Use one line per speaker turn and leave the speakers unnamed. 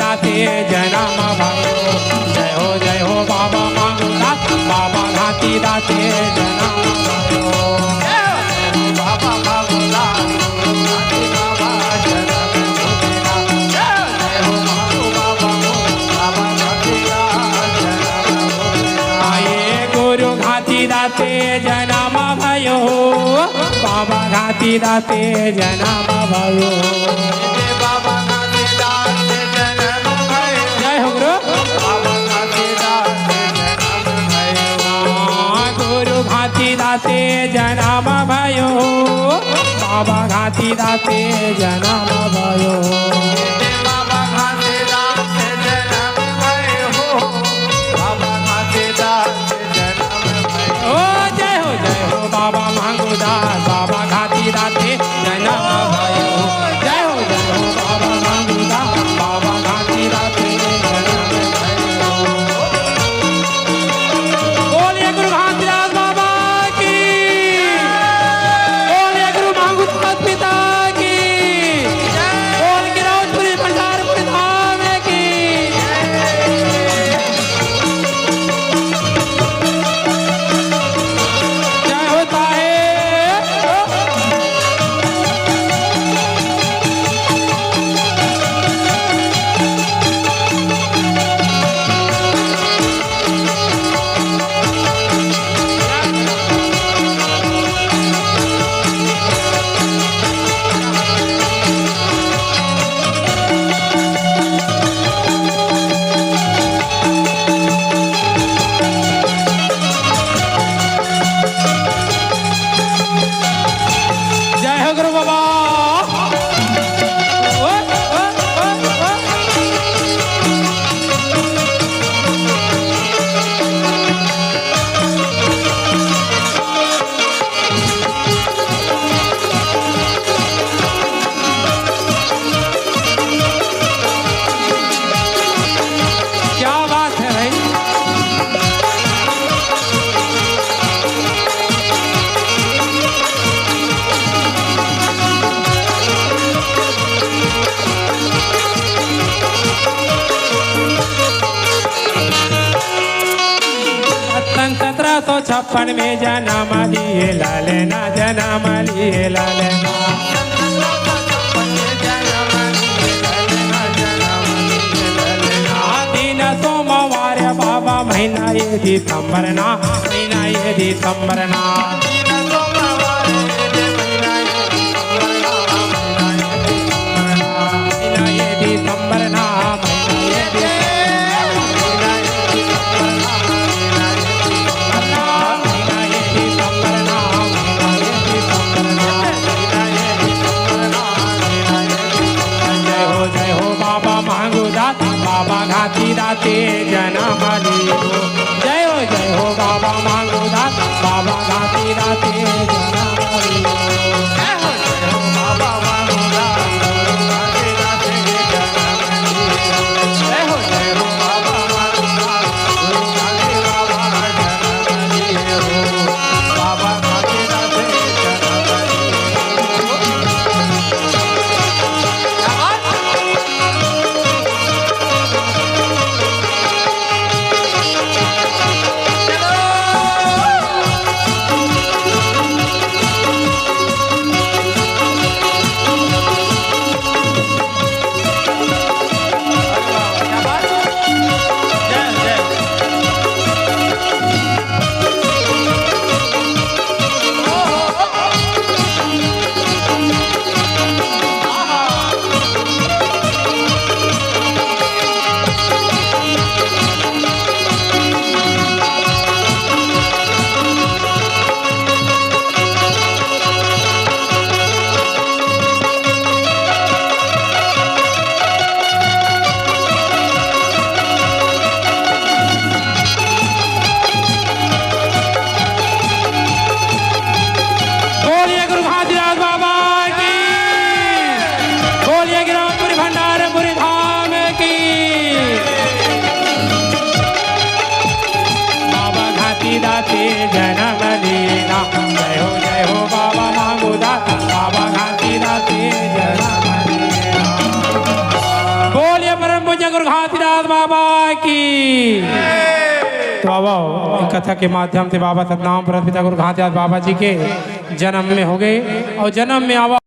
दाते जन्म भयो जय हो बाबा मांगू दात बाबा घाती दाते जन्म भयो बाबा मांगू दात बाबा जन्म जय हो मांगू बाबा बाबा घाती जन्म आए गुरु घाती दाते जन्म भयो बाबा घाती दाते जन्म भयो दाते जन्म भयो बाबा घाती दाते जन्म भयो बाबा घाती दाते जन्म भयो बाबा घाती दाते जन्म भयो जय हो बाबा मांगू दास बाबा घाती दाते जन्म भयो जय हो बाबा मांगू दास बाबा घाती दाते जन्म भयो बोलिए गुरु घाती दास बाबा तो 56 में जन्म लिए लालना जन्म लिए लालना दिन सोमवार बाबा महीना ये दिसंबर ना महीना ये दिसंबर ना बाबा घाती दाते जन्म लियो जय हो बाबा मांगू दात बाबा घाती दाते जन्म लियो जय हो बाबा मांगू दात घाती दाते जन्म लियो जय हो बाबा मांगू दात घाती बाबा जन्म लियो बाबा घाती दाते जन्म लियो बोलिए गुरु घासीदास बाबा की, बोलिए गिरामपुरी भंडारपुरी धाम की। बाबा घासीदाते जन्म लेना, जय हो बाबा मांगो दाता, बाबा घासीदाते जन्म लेना। बोलिए परम पूज्य गुरु घासीदास बाबा की। तो बाबा कथा के माध्यम से बाबा सतनाम परम पिता गुरु घासीदास बाबा जी के जन्म में हो गए और जन्म में आवा